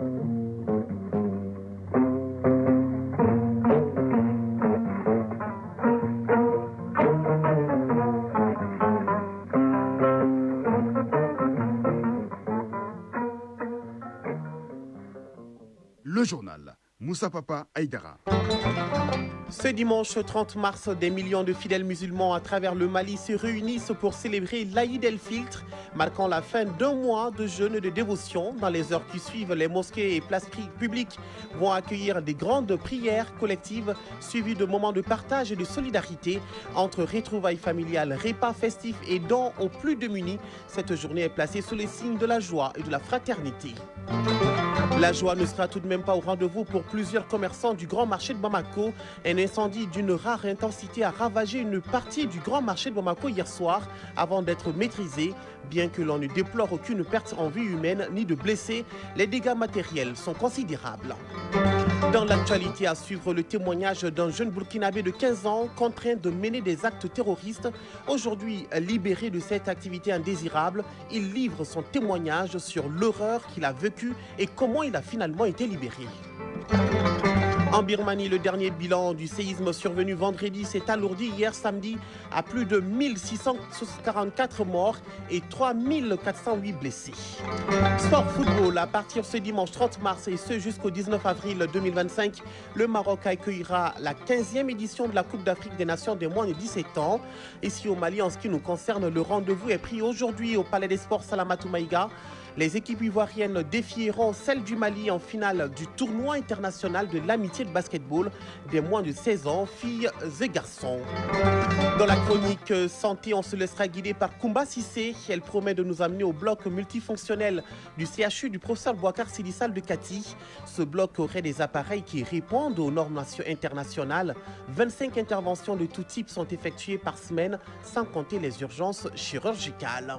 Le journal, Moussa Papa Aïdara. Ce dimanche 30 mars, des millions de fidèles musulmans à travers le Mali se réunissent pour célébrer l'Aïd el-Fitr, marquant la fin d'un mois de jeûne et de dévotion. Dans les heures qui suivent, les mosquées et places publiques vont accueillir des grandes prières collectives suivies de moments de partage et de solidarité entre retrouvailles familiales, repas festifs et dons aux plus démunis. Cette journée est placée sous les signes de la joie et de la fraternité. La joie ne sera tout de même pas au rendez-vous pour plusieurs commerçants du grand marché de Bamako. Un incendie d'une rare intensité a ravagé une partie du grand marché de Bamako hier soir avant d'être maîtrisé. Bien que l'on ne déplore aucune perte en vie humaine ni de blessés, les dégâts matériels sont considérables. Dans l'actualité, à suivre le témoignage d'un jeune Burkinabé de 15 ans contraint de mener des actes terroristes. Aujourd'hui libéré de cette activité indésirable, il livre son témoignage sur l'horreur qu'il a vécue et comment il a finalement été libéré. En Birmanie, le dernier bilan du séisme survenu vendredi s'est alourdi hier samedi à plus de 1644 morts et 3408 blessés. Sport football, à partir ce dimanche 30 mars et ce jusqu'au 19 avril 2025, le Maroc accueillera la 15e édition de la Coupe d'Afrique des Nations des moins de 17 ans. Ici au Mali, en ce qui nous concerne, le rendez-vous est pris aujourd'hui au Palais des Sports Salamatou Maïga. Les équipes ivoiriennes défieront celles du Mali en finale du tournoi international de l'amitié de basketball des moins de 16 ans, filles et garçons. Dans la chronique santé, on se laissera guider par Koumba Sissé. Elle promet de nous amener au bloc multifonctionnel du CHU du professeur Bouakar Sidissal de Kati. Ce bloc aurait des appareils qui répondent aux normes internationales. 25 interventions de tout type sont effectuées par semaine, sans compter les urgences chirurgicales.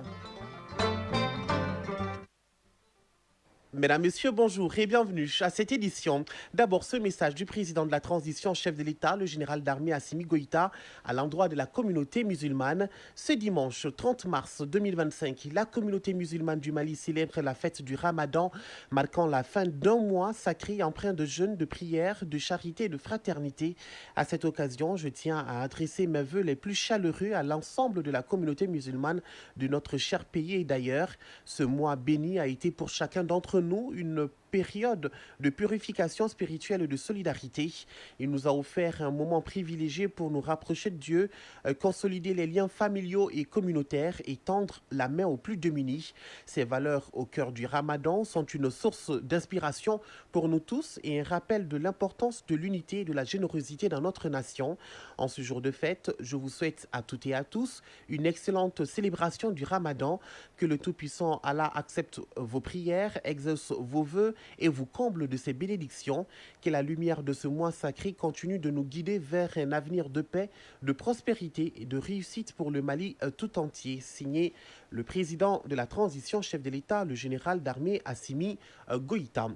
Mesdames, Messieurs, bonjour et bienvenue à cette édition. D'abord, ce message du président de la transition, chef de l'État, le général d'armée Assimi Goïta, à l'endroit de la communauté musulmane. Ce dimanche 30 mars 2025, la communauté musulmane du Mali célèbre la fête du Ramadan, marquant la fin d'un mois sacré empreint de jeûne, de prière, de charité et de fraternité. À cette occasion, je tiens à adresser mes vœux les plus chaleureux à l'ensemble de la communauté musulmane de notre cher pays et d'ailleurs. Ce mois béni a été pour chacun d'entre nous une période de purification spirituelle et de solidarité. Il nous a offert un moment privilégié pour nous rapprocher de Dieu, consolider les liens familiaux et communautaires et tendre la main aux plus démunis. Ces valeurs au cœur du Ramadan sont une source d'inspiration pour nous tous et un rappel de l'importance de l'unité et de la générosité dans notre nation. En ce jour de fête, je vous souhaite à toutes et à tous une excellente célébration du Ramadan. Que le Tout-Puissant Allah accepte vos prières, exauce vos vœux et vous comble de ses bénédictions. Que la lumière de ce mois sacré continue de nous guider vers un avenir de paix, de prospérité et de réussite pour le Mali tout entier. Signé le président de la transition, chef de l'État, le général d'armée Assimi Goïta.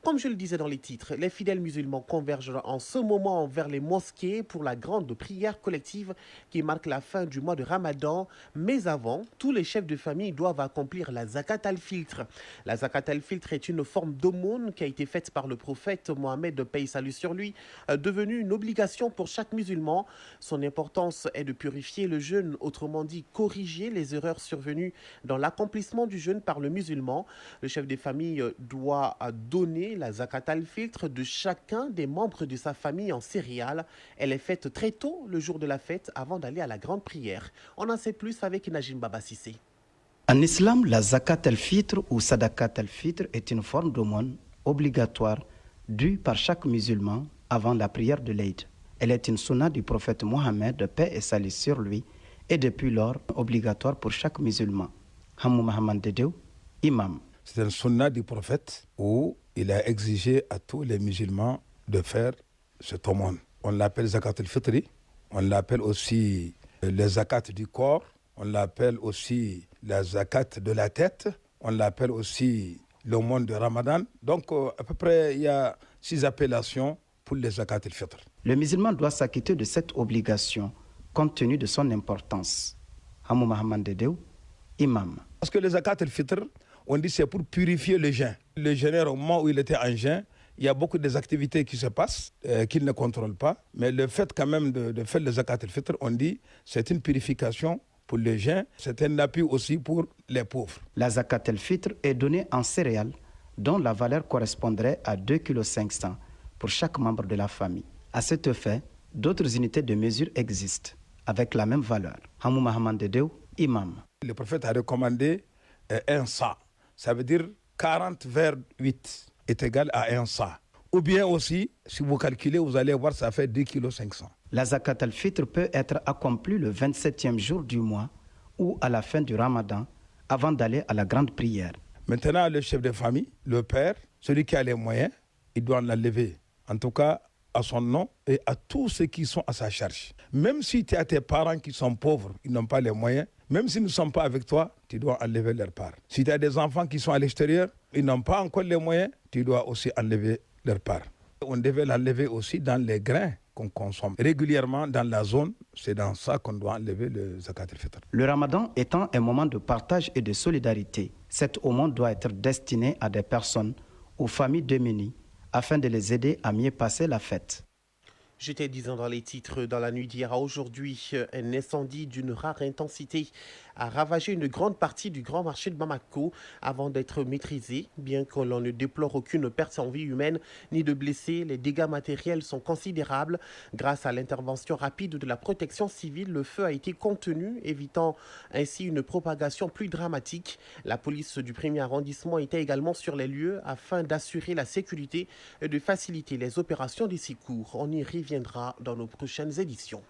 Comme je le disais dans les titres, les fidèles musulmans convergent en ce moment vers les mosquées pour la grande prière collective qui marque la fin du mois de Ramadan. Mais avant, tous les chefs de famille doivent accomplir la zakat al-fitr. La zakat al-fitr est une forme d'aumône qui a été faite par le prophète Mohammed, paix et salut sur lui, devenue une obligation pour chaque musulman. Son importance est de purifier le jeûne, autrement dit corriger les erreurs survenues dans l'accomplissement du jeûne par le musulman. Le chef des familles doit donner la zakat al-fitr de chacun des membres de sa famille en céréales. Elle est faite très tôt le jour de la fête avant d'aller à la grande prière. On en sait plus avec Najim Baba Sissé. En islam, la zakat al-fitr ou sadakat al-fitr est une forme d'aumône obligatoire due par chaque musulman avant la prière de l'Eid. Elle est une sunna du prophète Mohammed, paix et salut sur lui, et depuis lors obligatoire pour chaque musulman. Hamou Mahaman Dedeu, imam. C'est un sunna du prophète où il a exigé à tous les musulmans de faire cette aumône. On l'appelle zakat al-fitri, on l'appelle aussi le zakat du corps, on l'appelle aussi la zakat de la tête, on l'appelle aussi l'aumône de Ramadan. Donc à peu près il y a 6 appellations pour les zakat al-fitr. Le musulman doit s'acquitter de cette obligation compte tenu de son importance. Hamou Mahaman Dedeu, imam. Parce que les zakat al-fitr, on dit c'est pour purifier le jeûne. Le jeûneur, au moment où il était en jeûne, il y a beaucoup d'activités qui se passent, qu'il ne contrôle pas. Mais le fait quand même de faire le zakat al-fitr, on dit c'est une purification pour le jeûne. C'est un appui aussi pour les pauvres. La zakat al-fitr est donnée en céréales dont la valeur correspondrait à 2,5 kg pour chaque membre de la famille. À cet effet, d'autres unités de mesure existent avec la même valeur. Hamou Mahaman Dedeu, imam. Le prophète a recommandé un sa. Ça veut dire 40 vers 8 est égal à un sa. Ou bien aussi, si vous calculez, vous allez voir, ça fait 2,5 kg. La zakat al-fitr peut être accomplie le 27e jour du mois ou à la fin du ramadan avant d'aller à la grande prière. Maintenant, le chef de famille, le père, celui qui a les moyens, il doit l'enlever. En tout cas, à son nom et à tous ceux qui sont à sa charge. Même si tu as tes parents qui sont pauvres, ils n'ont pas les moyens, même s'ils ne sont pas avec toi, tu dois enlever leur part. Si tu as des enfants qui sont à l'extérieur, ils n'ont pas encore les moyens, tu dois aussi enlever leur part. On devait l'enlever aussi dans les grains qu'on consomme régulièrement dans la zone. C'est dans ça qu'on doit enlever le zakat al-fitr. Le ramadan étant un moment de partage et de solidarité, cette aumône doit être destinée à des personnes, aux familles démunies, afin de les aider à mieux passer la fête. J'étais disant dans les titres, dans la nuit d'hier à aujourd'hui, un incendie d'une rare intensité a ravagé une grande partie du grand marché de Bamako avant d'être maîtrisé. Bien que l'on ne déplore aucune perte en vie humaine ni de blessés, les dégâts matériels sont considérables. Grâce à l'intervention rapide de la protection civile, le feu a été contenu, évitant ainsi une propagation plus dramatique. La police du 1er arrondissement était également sur les lieux afin d'assurer la sécurité et de faciliter les opérations de secours. On y reviendra dans nos prochaines éditions.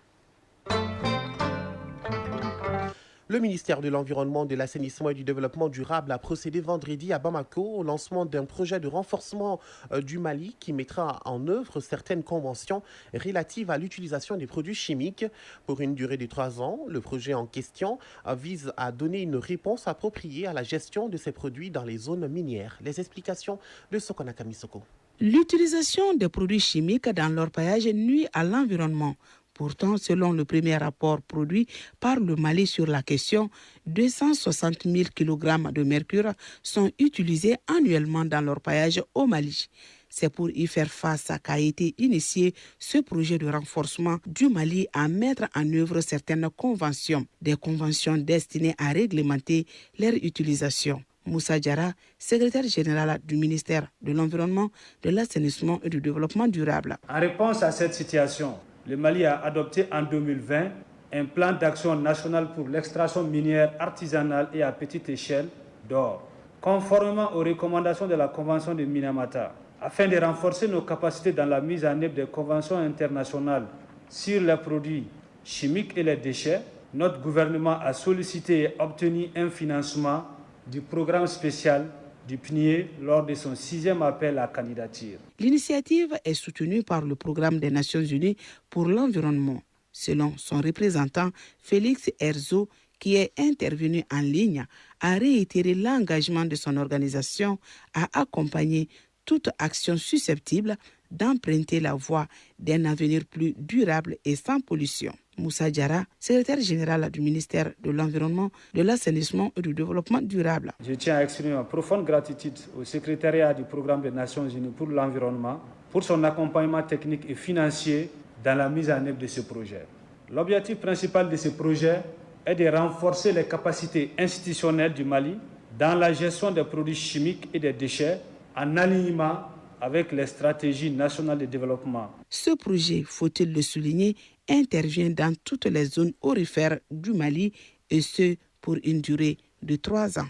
Le ministère de l'Environnement, de l'Assainissement et du Développement durable a procédé vendredi à Bamako au lancement d'un projet de renforcement du Mali qui mettra en œuvre certaines conventions relatives à l'utilisation des produits chimiques. Pour une durée de 3 ans, le projet en question vise à donner une réponse appropriée à la gestion de ces produits dans les zones minières. Les explications de Sokona Kamisoko. L'utilisation des produits chimiques dans l'orpaillage nuit à l'environnement. Pourtant, selon le premier rapport produit par le Mali sur la question, 260 000 kg de mercure sont utilisés annuellement dans l'orpaillage au Mali. C'est pour y faire face qu'a été initié ce projet de renforcement du Mali à mettre en œuvre certaines conventions, des conventions destinées à réglementer leur utilisation. Moussa Diarra, secrétaire général du ministère de l'Environnement, de l'Assainissement et du Développement durable. En réponse à cette situation, le Mali a adopté en 2020 un plan d'action national pour l'extraction minière artisanale et à petite échelle d'or, conformément aux recommandations de la Convention de Minamata. Afin de renforcer nos capacités dans la mise en œuvre des conventions internationales sur les produits chimiques et les déchets, notre gouvernement a sollicité et obtenu un financement du programme spécial du PNIE lors de son 6e appel à candidature. L'initiative est soutenue par le Programme des Nations Unies pour l'environnement. Selon son représentant, Félix Herzo, qui est intervenu en ligne, a réitéré l'engagement de son organisation à accompagner toute action susceptible d'emprunter la voie d'un avenir plus durable et sans pollution. Moussa Diarra, secrétaire général du ministère de l'Environnement, de l'Assainissement et du Développement durable. Je tiens à exprimer ma profonde gratitude au secrétariat du Programme des Nations Unies pour l'environnement pour son accompagnement technique et financier dans la mise en œuvre de ce projet. L'objectif principal de ce projet est de renforcer les capacités institutionnelles du Mali dans la gestion des produits chimiques et des déchets en alignement avec les stratégies nationales de développement. Ce projet, faut-il le souligner, intervient dans toutes les zones aurifères du Mali et ce pour une durée de 3 ans.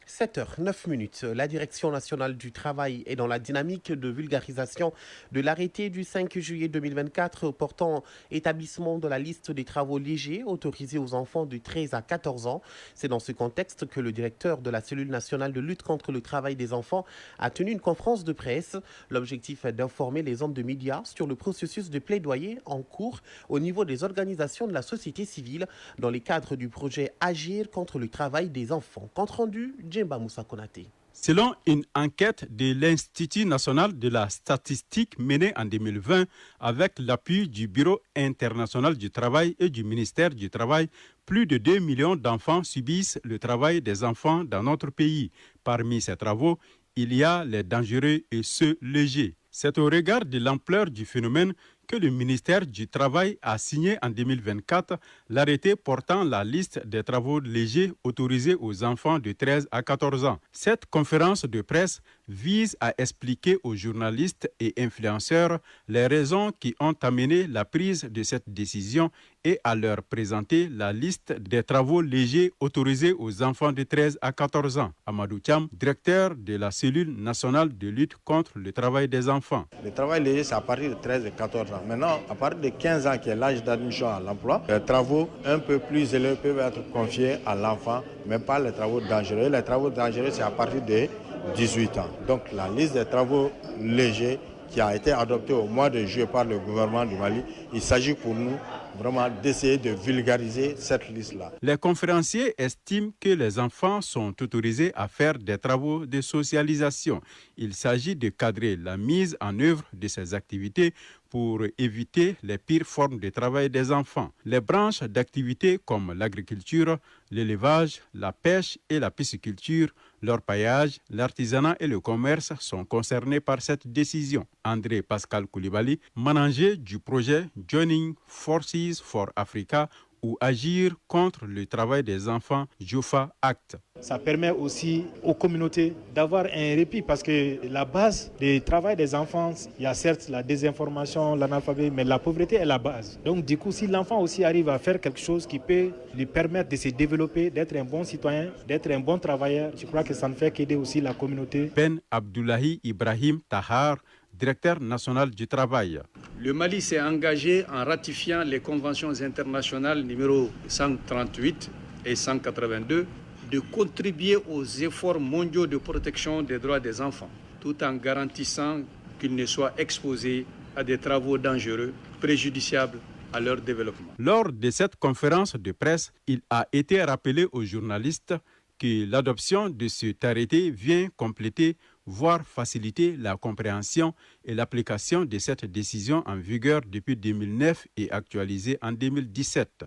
7h09. La Direction nationale du travail est dans la dynamique de vulgarisation de l'arrêté du 5 juillet 2024 portant établissement de la liste des travaux légers autorisés aux enfants de 13 à 14 ans. C'est dans ce contexte que le directeur de la cellule nationale de lutte contre le travail des enfants a tenu une conférence de presse. L'objectif est d'informer les hommes de médias sur le processus de plaidoyer en cours au niveau des organisations de la société civile dans le cadre du projet Agir contre le travail des enfants. Compte rendu, Djemba Moussa Konaté. Selon une enquête de l'Institut national de la statistique menée en 2020 avec l'appui du Bureau international du travail et du ministère du Travail, plus de 2 millions d'enfants subissent le travail des enfants dans notre pays. Parmi ces travaux, il y a les dangereux et ceux légers. C'est au regard de l'ampleur du phénomène que le ministère du Travail a signé en 2024 l'arrêté portant la liste des travaux légers autorisés aux enfants de 13 à 14 ans. Cette conférence de presse vise à expliquer aux journalistes et influenceurs les raisons qui ont amené la prise de cette décision et à leur présenter la liste des travaux légers autorisés aux enfants de 13 à 14 ans. Amadou Thiam, directeur de la cellule nationale de lutte contre le travail des enfants. Le travail léger, c'est à partir de 13 et 14 ans. Maintenant, à partir de 15 ans, qui est l'âge d'admission à l'emploi, les travaux un peu plus élevés peuvent être confiés à l'enfant, mais pas les travaux dangereux. Les travaux dangereux, c'est à partir de 18 ans. Donc la liste des travaux légers qui a été adoptée au mois de juillet par le gouvernement du Mali, il s'agit pour nous vraiment d'essayer de vulgariser cette liste-là. Les conférenciers estiment que les enfants sont autorisés à faire des travaux de socialisation. Il s'agit de cadrer la mise en œuvre de ces activités pour éviter les pires formes de travail des enfants. Les branches d'activités comme l'agriculture, l'élevage, la pêche et la pisciculture, l'orpaillage, l'artisanat et le commerce sont concernés par cette décision. André Pascal Koulibaly, manager du projet Joining Forces for Africa, ou agir contre le travail des enfants, Jofa Act. Ça permet aussi aux communautés d'avoir un répit parce que la base du travail des enfants, il y a certes la désinformation, l'analphabétisme, mais la pauvreté est la base. Donc du coup, si l'enfant aussi arrive à faire quelque chose qui peut lui permettre de se développer, d'être un bon citoyen, d'être un bon travailleur, je crois que ça ne fait qu'aider aussi la communauté. Ben Abdoulahi Ibrahim Tahar, directeur national du travail. Le Mali s'est engagé en ratifiant les conventions internationales numéro 138 et 182 de contribuer aux efforts mondiaux de protection des droits des enfants, tout en garantissant qu'ils ne soient exposés à des travaux dangereux, préjudiciables à leur développement. Lors de cette conférence de presse, il a été rappelé aux journalistes que l'adoption de cet arrêté vient compléter, voire faciliter la compréhension et l'application de cette décision en vigueur depuis 2009 et actualisée en 2017.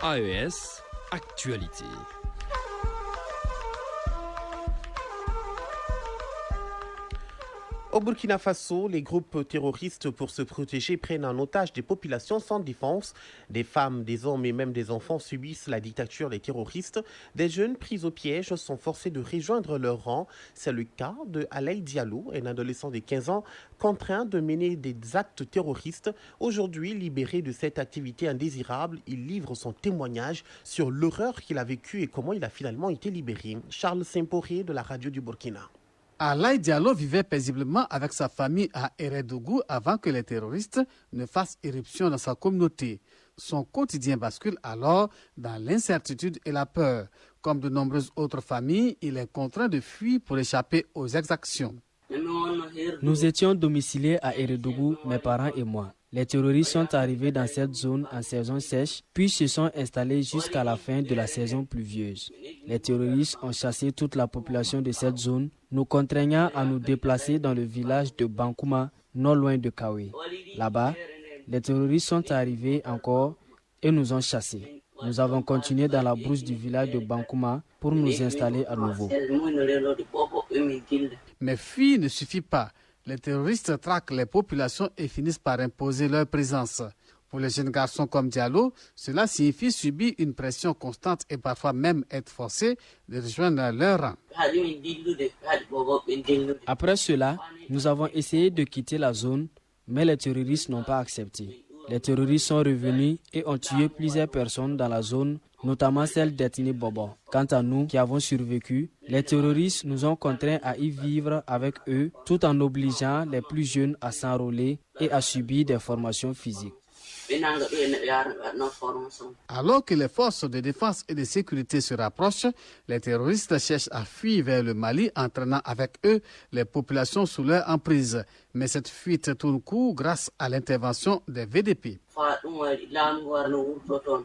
AES Actualité. Au Burkina Faso, les groupes terroristes, pour se protéger, prennent en otage des populations sans défense. Des femmes, des hommes et même des enfants subissent la dictature des terroristes. Des jeunes pris au piège sont forcés de rejoindre leur rang. C'est le cas de Alaï Diallo, un adolescent de 15 ans, contraint de mener des actes terroristes. Aujourd'hui, libéré de cette activité indésirable, il livre son témoignage sur l'horreur qu'il a vécue et comment il a finalement été libéré. Charles Simporé de la radio du Burkina. Alaï Diallo vivait paisiblement avec sa famille à Eredougou avant que les terroristes ne fassent éruption dans sa communauté. Son quotidien bascule alors dans l'incertitude et la peur. Comme de nombreuses autres familles, il est contraint de fuir pour échapper aux exactions. Nous étions domiciliés à Eredougou, mes parents et moi. Les terroristes sont arrivés dans cette zone en saison sèche, puis se sont installés jusqu'à la fin de la saison pluvieuse. Les terroristes ont chassé toute la population de cette zone, nous contraignant à nous déplacer dans le village de Bankouma, non loin de Kawe. Là-bas, les terroristes sont arrivés encore et nous ont chassés. Nous avons continué dans la brousse du village de Bankouma pour nous installer à nouveau. Mais fuir ne suffit pas. Les terroristes traquent les populations et finissent par imposer leur présence. Pour les jeunes garçons comme Diallo, cela signifie subir une pression constante et parfois même être forcé de rejoindre leur rang. Après cela, nous avons essayé de quitter la zone, mais les terroristes n'ont pas accepté. Les terroristes sont revenus et ont tué plusieurs personnes dans la zone, notamment celle d'Ethnie Bobo. Quant à nous qui avons survécu, les terroristes nous ont contraints à y vivre avec eux tout en obligeant les plus jeunes à s'enrôler et à subir des formations physiques. Alors que les forces de défense et de sécurité se rapprochent, les terroristes cherchent à fuir vers le Mali, entraînant avec eux les populations sous leur emprise. Mais cette fuite tourne court grâce à l'intervention des VDP.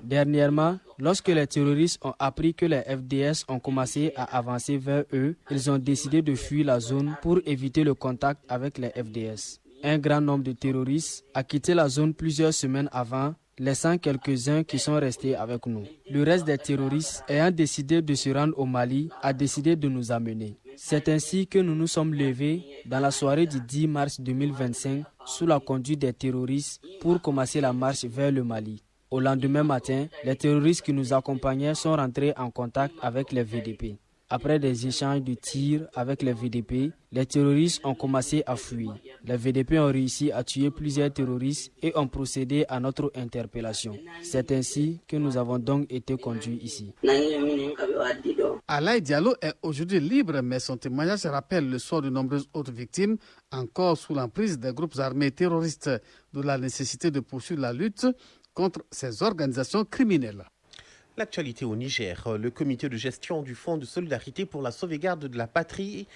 Dernièrement, lorsque les terroristes ont appris que les FDS ont commencé à avancer vers eux, ils ont décidé de fuir la zone pour éviter le contact avec les FDS. Un grand nombre de terroristes a quitté la zone plusieurs semaines avant, laissant quelques-uns qui sont restés avec nous. Le reste des terroristes, ayant décidé de se rendre au Mali, a décidé de nous amener. C'est ainsi que nous nous sommes levés dans la soirée du 10 mars 2025 sous la conduite des terroristes pour commencer la marche vers le Mali. Au lendemain matin, les terroristes qui nous accompagnaient sont rentrés en contact avec les VDP. Après des échanges de tirs avec les VDP, les terroristes ont commencé à fuir. Les VDP ont réussi à tuer plusieurs terroristes et ont procédé à notre interpellation. C'est ainsi que nous avons donc été conduits ici. Alaï Diallo est aujourd'hui libre, mais son témoignage rappelle le sort de nombreuses autres victimes, encore sous l'emprise des groupes armés terroristes, de la nécessité de poursuivre la lutte contre ces organisations criminelles. L'actualité au Niger, le comité de gestion du Fonds de solidarité pour la sauvegarde de la patrie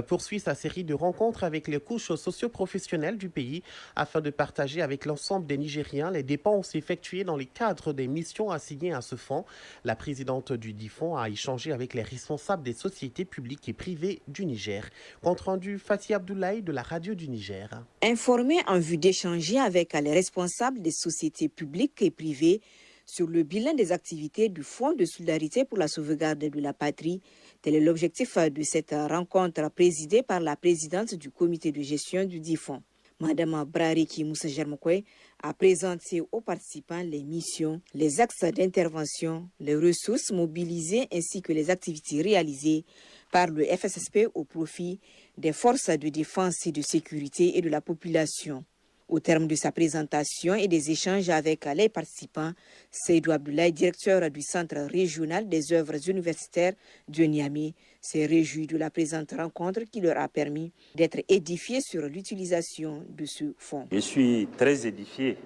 poursuit sa série de rencontres avec les couches socio-professionnelles du pays afin de partager avec l'ensemble des Nigériens les dépenses effectuées dans le cadre des missions assignées à ce fonds. La présidente du dit fonds a échangé avec les responsables des sociétés publiques et privées du Niger. Compte rendu Fatih Abdoulaye de la radio du Niger. Informé en vue d'échanger avec les responsables des sociétés publiques et privées sur le bilan des activités du Fonds de solidarité pour la sauvegarde de la patrie. Tel est l'objectif de cette rencontre présidée par la présidente du comité de gestion du dit fonds. Madame Brariki Moussa Germokwe a présenté aux participants les missions, les axes d'intervention, les ressources mobilisées ainsi que les activités réalisées par le FSSP au profit des forces de défense et de sécurité et de la population. Au terme de sa présentation et des échanges avec les participants, Seydou Abdoulaye, directeur du Centre régional des œuvres universitaires de Niamey, s'est réjoui de la présente rencontre qui leur a permis d'être édifiés sur l'utilisation de ce fonds. Je suis très édifié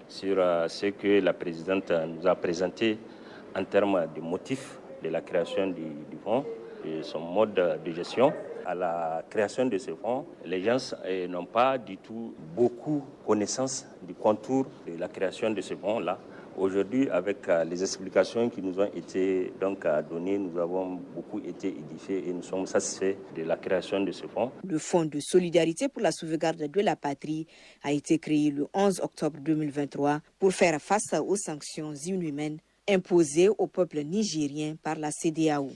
sur ce que la présidente nous a présenté en termes de motifs de la création du fonds et son mode de gestion. À la création de ce fonds, les gens n'ont pas du tout beaucoup connaissance du contour de la création de ce fonds-là. Aujourd'hui, avec les explications qui nous ont été données, nous avons beaucoup été édifiés et nous sommes satisfaits de la création de ce fonds. Le Fonds de solidarité pour la sauvegarde de la patrie a été créé le 11 octobre 2023 pour faire face aux sanctions inhumaines imposées au peuple nigérien par la CEDEAO.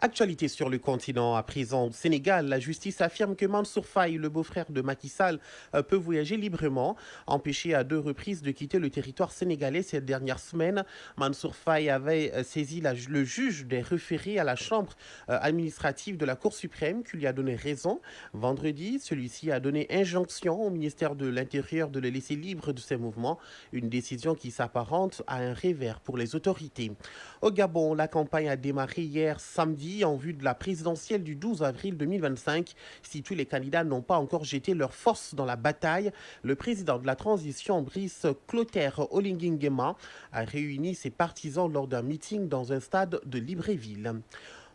Actualité sur le continent. À présent, au Sénégal, la justice affirme que Mansour Faye, le beau-frère de Macky Sall, peut voyager librement. Empêché à 2 reprises de quitter le territoire sénégalais cette dernière semaine, Mansour Faye avait saisi le juge des référés à la chambre administrative de la Cour suprême qui lui a donné raison. Vendredi, celui-ci a donné injonction au ministère de l'Intérieur de le laisser libre de ses mouvements, une décision qui s'apparente à un revers pour les autorités. Au Gabon, la campagne a démarré hier samedi en vue de la présidentielle du 12 avril 2025. Si tous les candidats n'ont pas encore jeté leur force dans la bataille, le président de la transition, Brice Clotaire Oligui Nguema, a réuni ses partisans lors d'un meeting dans un stade de Libreville.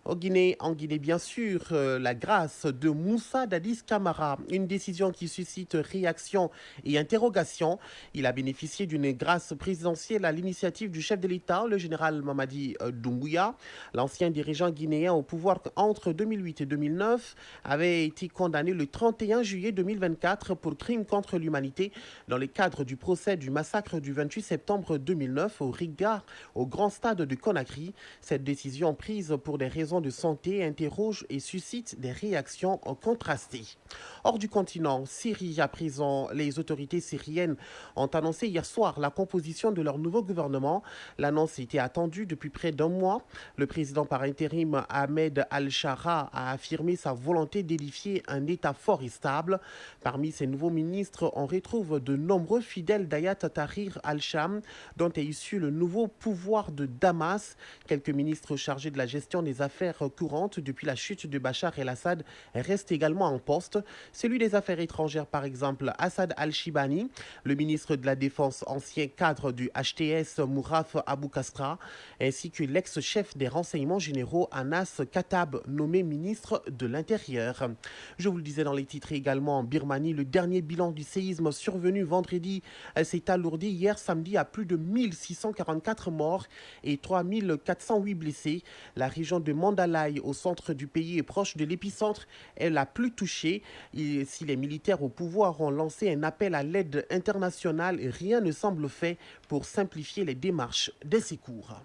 En Guinée, bien sûr, la grâce de Moussa Dadis Camara, une décision qui suscite réaction et interrogation. Il a bénéficié d'une grâce présidentielle à l'initiative du chef de l'État, le général Mamadi Doumbouya. L'ancien dirigeant guinéen au pouvoir entre 2008 et 2009 avait été condamné le 31 juillet 2024 pour crime contre l'humanité dans le cadre du procès du massacre du 28 septembre 2009 au Riga, au grand stade de Conakry. Cette décision prise pour des raisons de santé interroge et suscite des réactions contrastées. Hors du continent, Syrie à présent, les autorités syriennes ont annoncé hier soir la composition de leur nouveau gouvernement. L'annonce était attendue depuis près d'un mois. Le président par intérim Ahmed Al-Shara a affirmé sa volonté d'édifier un État fort et stable. Parmi ces nouveaux ministres, on retrouve de nombreux fidèles d'Ayat Tahrir al-Sham, dont est issu le nouveau pouvoir de Damas. Quelques ministres chargés de la gestion des affaires affaires courantes depuis la chute de Bachar el-Assad reste également en poste. Celui des Affaires étrangères, par exemple, Assad al-Shibani, le ministre de la Défense, ancien cadre du HTS Mouraf Abou Kasra, ainsi que l'ex-chef des renseignements généraux Anas Katab, nommé ministre de l'Intérieur. Je vous le disais dans les titres également, en Birmanie, le dernier bilan du séisme survenu vendredi s'est alourdi hier samedi à plus de 1644 morts et 3408 blessés. La région de Mandalay, au centre du pays et proche de l'épicentre, est la plus touchée. Et si les militaires au pouvoir ont lancé un appel à l'aide internationale, rien ne semble fait pour simplifier les démarches des secours.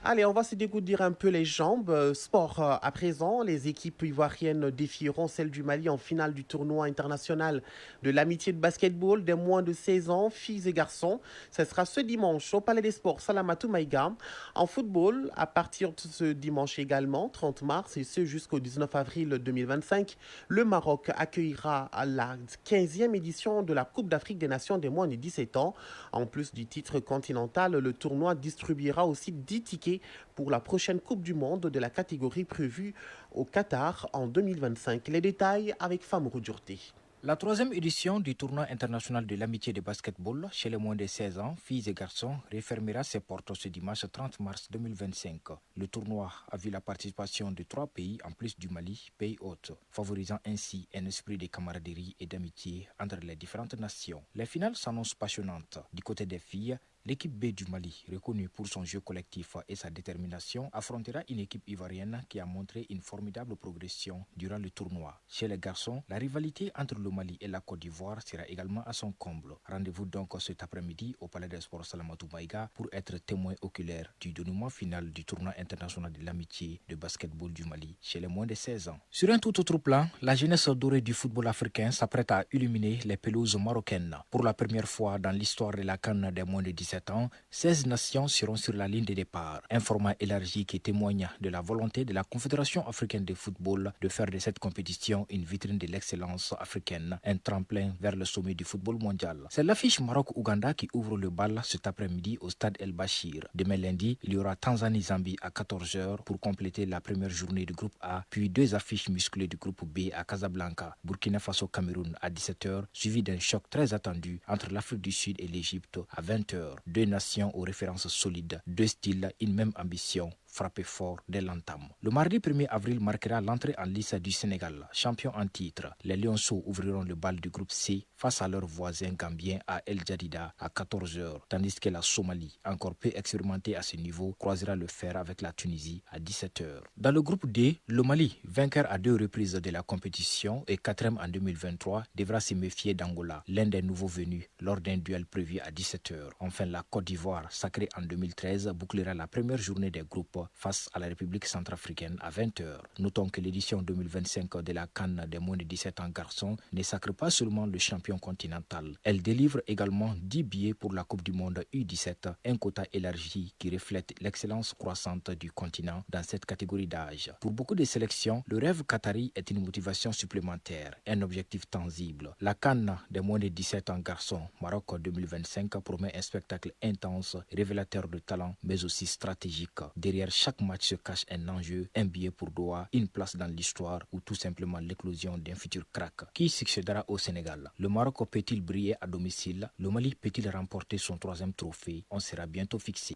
Allez, on va se dégourdir un peu les jambes. Sport à présent, les équipes ivoiriennes défieront celles du Mali en finale du tournoi international de l'amitié de basketball des moins de 16 ans, filles et garçons. Ce sera ce dimanche au Palais des Sports Salamatou Maïga. En football, à partir de ce dimanche également, 30 mars et ce jusqu'au 19 avril 2025, le Maroc accueillera la 15e édition de la Coupe d'Afrique des Nations des moins de 17 ans. En plus du titre continental, le tournoi distribuera aussi 10 tickets pour la prochaine Coupe du Monde de la catégorie prévue au Qatar en 2025. Les détails avec Famourou Djourté. La 3e édition du tournoi international de l'amitié de basketball chez les moins de 16 ans, filles et garçons, refermera ses portes ce dimanche 30 mars 2025. Le tournoi a vu la participation de 3 pays en plus du Mali, pays hôte, favorisant ainsi un esprit de camaraderie et d'amitié entre les différentes nations. Les finales s'annoncent passionnantes. Du côté des filles, l'équipe B du Mali, reconnue pour son jeu collectif et sa détermination, affrontera une équipe ivoirienne qui a montré une formidable progression durant le tournoi. Chez les garçons, la rivalité entre le Mali et la Côte d'Ivoire sera également à son comble. Rendez-vous donc cet après-midi au Palais des Sports Salamatou Maïga pour être témoin oculaire du dénouement final du tournoi international de l'amitié de basketball du Mali chez les moins de 16 ans. Sur un tout autre plan, la jeunesse dorée du football africain s'apprête à illuminer les pelouses marocaines. Pour la première fois dans l'histoire de la CAN des moins de 17 ans, 16 nations seront sur la ligne de départ. Un format élargi qui témoigne de la volonté de la Confédération africaine de football de faire de cette compétition une vitrine de l'excellence africaine, un tremplin vers le sommet du football mondial. C'est l'affiche Maroc-Ouganda qui ouvre le bal cet après-midi au stade El Bachir. Demain lundi, il y aura Tanzanie-Zambie à 14h pour compléter la première journée du groupe A, puis 2 affiches musclées du groupe B à Casablanca, Burkina Faso-Cameroun à 17h, suivi d'un choc très attendu entre l'Afrique du Sud et l'Égypte à 20h. 2 nations aux références solides, 2 styles, une même ambition, frapper fort dès l'entame. Le mardi 1er avril marquera l'entrée en lice du Sénégal, champion en titre. Les Lionceaux ouvriront le bal du groupe C face à leurs voisins gambiens à El Jadida à 14h, tandis que la Somalie, encore peu expérimentée à ce niveau, croisera le fer avec la Tunisie à 17h. Dans le groupe D, le Mali, vainqueur à 2 reprises de la compétition et 4e en 2023, devra se méfier d'Angola, l'un des nouveaux venus, lors d'un duel prévu à 17h. Enfin, la Côte d'Ivoire, sacrée en 2013, bouclera la première journée des groupes face à la République centrafricaine à 20h. Notons que l'édition 2025 de la CAN des moins de 17 ans garçons ne sacre pas seulement le champion continental. Elle délivre également 10 billets pour la Coupe du Monde U17, un quota élargi qui reflète l'excellence croissante du continent dans cette catégorie d'âge. Pour beaucoup de sélections, le rêve qatari est une motivation supplémentaire, un objectif tangible. La CAN des moins de 17 ans garçons Maroc 2025 promet un spectacle intense, révélateur de talent, mais aussi stratégique. Derrière chaque match se cache un enjeu, un billet pour Doha, une place dans l'histoire ou tout simplement l'éclosion d'un futur crack. Qui succédera au Sénégal? Le Maroc peut-il briller à domicile? Le Mali peut-il remporter son 3e trophée? On sera bientôt fixé.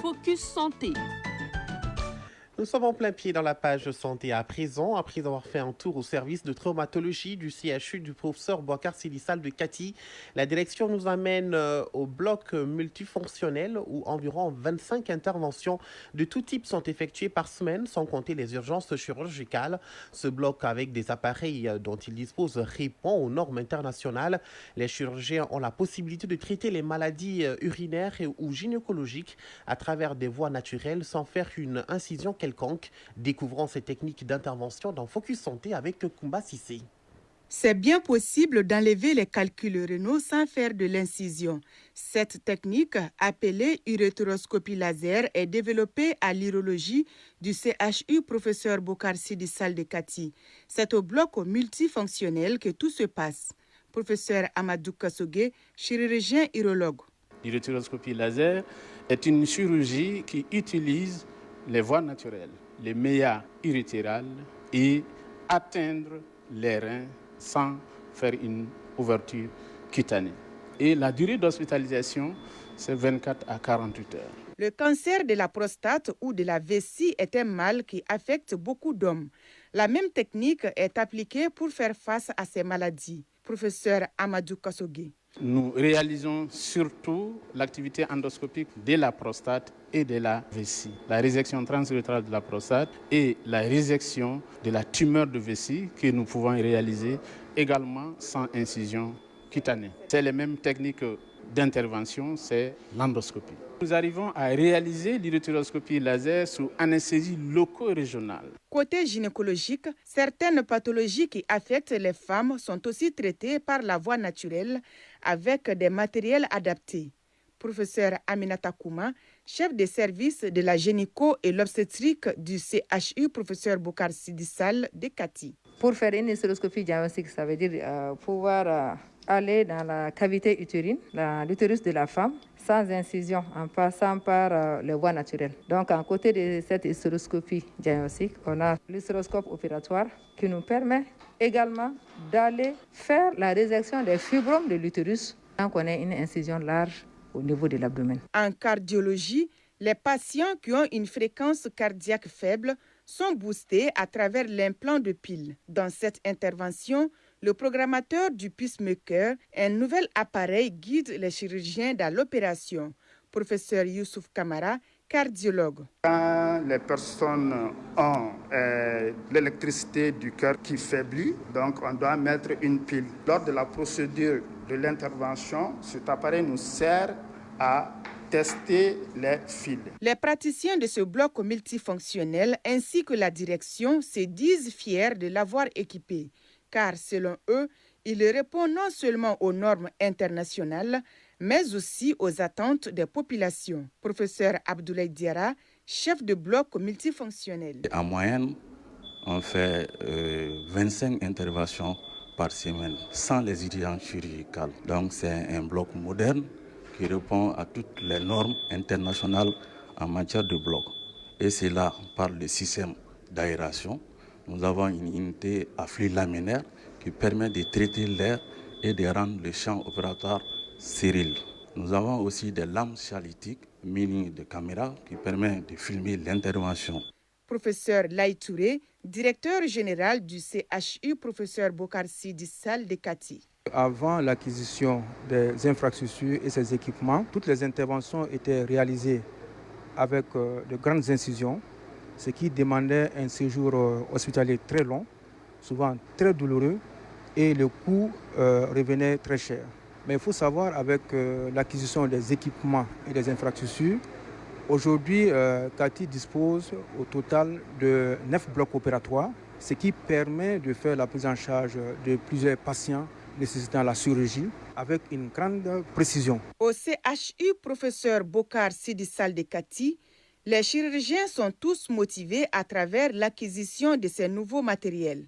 Focus Santé. Nous sommes en plein pied dans la page santé à présent, après avoir fait un tour au service de traumatologie du CHU du professeur Bouakar Sidissal de Kati. La direction nous amène au bloc multifonctionnel où environ 25 interventions de tout type sont effectuées par semaine, sans compter les urgences chirurgicales. Ce bloc avec des appareils dont il dispose répond aux normes internationales. Les chirurgiens ont la possibilité de traiter les maladies urinaires ou gynécologiques à travers des voies naturelles sans faire une incision quelconque. Découvrons ces techniques d'intervention dans Focus Santé avec Kumba Sissé. C'est bien possible d'enlever les calculs rénaux sans faire de l'incision. Cette technique, appelée urétéroscopie laser, est développée à l'urologie du CHU professeur Bouakar Sidissal de Kati. C'est au bloc multifonctionnel que tout se passe. Professeur Amadou Kassogué, chirurgien urologue. L'urotéroscopie laser est une chirurgie qui utilise les voies naturelles, les méas urétérales et atteindre les reins sans faire une ouverture cutanée. Et la durée d'hospitalisation, c'est 24 à 48 heures. Le cancer de la prostate ou de la vessie est un mal qui affecte beaucoup d'hommes. La même technique est appliquée pour faire face à ces maladies. Professeur Amadou Kassogué. Nous réalisons surtout l'activité endoscopique de la prostate et de la vessie, la résection transurétrale de la prostate et la résection de la tumeur de vessie que nous pouvons réaliser également sans incision cutanée. C'est les mêmes techniques d'intervention, c'est l'endoscopie. Nous arrivons à réaliser l'urotéroscopie laser sous anesthésie loco-régionale. Côté gynécologique, certaines pathologies qui affectent les femmes sont aussi traitées par la voie naturelle avec des matériels adaptés. Professeur Aminata Kouma, chef des services de la gynéco et l'obstétrique du CHU, professeur Bokar Sidissal de Kati. Pour faire une hystéroscopie diagnostique, ça veut dire pouvoir aller dans la cavité utérine, l'utérus de la femme, sans incision, en passant par les voies naturelles. Donc, à côté de cette hystéroscopie diagnostique, on a l'hystéroscope opératoire qui nous permet également d'aller faire la résection des fibromes de l'utérus tant qu'on a une incision large au niveau de l'abdomen. En cardiologie, les patients qui ont une fréquence cardiaque faible sont boostés à travers l'implant de pile. Dans cette intervention, le programmateur du pacemaker, un nouvel appareil, guide les chirurgiens dans l'opération. Professeur Youssouf Kamara, cardiologue. Quand les personnes ont l'électricité du cœur qui faiblit, donc on doit mettre une pile. Lors de la procédure de l'intervention, cet appareil nous sert à tester les fils. Les praticiens de ce bloc multifonctionnel ainsi que la direction se disent fiers de l'avoir équipé, car selon eux, il répond non seulement aux normes internationales, mais aussi aux attentes des populations. Professeur Abdoulaye Diarra, chef de bloc multifonctionnel. En moyenne, on fait 25 interventions par semaine, sans les urgences chirurgicales. Donc c'est un bloc moderne qui répond à toutes les normes internationales en matière de bloc. Et c'est là, par le système d'aération, nous avons une unité à flux laminaire qui permet de traiter l'air et de rendre le champ opératoire stérile. Nous avons aussi des lampes cialytiques munies de caméras qui permettent de filmer l'intervention. Professeur Laye Touré, directeur général du CHU, professeur Bokar Sidissal de Kati. Avant l'acquisition des infrastructures et ses équipements, toutes les interventions étaient réalisées avec de grandes incisions, ce qui demandait un séjour hospitalier très long, souvent très douloureux, et le coût revenait très cher. Mais il faut savoir, avec l'acquisition des équipements et des infrastructures, aujourd'hui, Kati dispose au total de 9 blocs opératoires, ce qui permet de faire la prise en charge de plusieurs patients nécessitant la chirurgie avec une grande précision. Au CHU, professeur Bokar Sidissal de Kati, les chirurgiens sont tous motivés à travers l'acquisition de ces nouveaux matériels.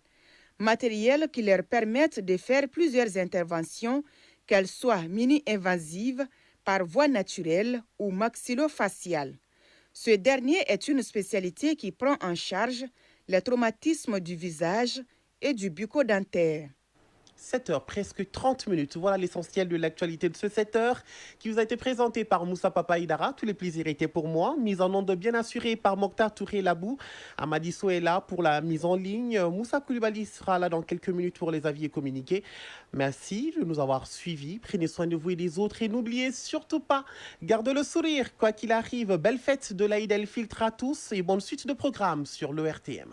Matériels qui leur permettent de faire plusieurs interventions, qu'elles soient mini-invasives, par voie naturelle ou maxillofaciale. Ce dernier est une spécialité qui prend en charge les traumatismes du visage et du bucco-dentaire. 7h, presque 30 minutes. Voilà l'essentiel de l'actualité de ce 7h qui vous a été présenté par Moussa Papa Idara. Tous les plaisirs étaient pour moi. Mise en onde bien assurée par Mokhtar Touré Labou. Amadi Sow est là pour la mise en ligne. Moussa Koulibaly sera là dans quelques minutes pour les avis et communiqués. Merci de nous avoir suivis. Prenez soin de vous et des autres. Et n'oubliez surtout pas, gardez le sourire. Quoi qu'il arrive, belle fête de l'Aïd el-Fitr à tous et bonne suite de programme sur l'ERTM.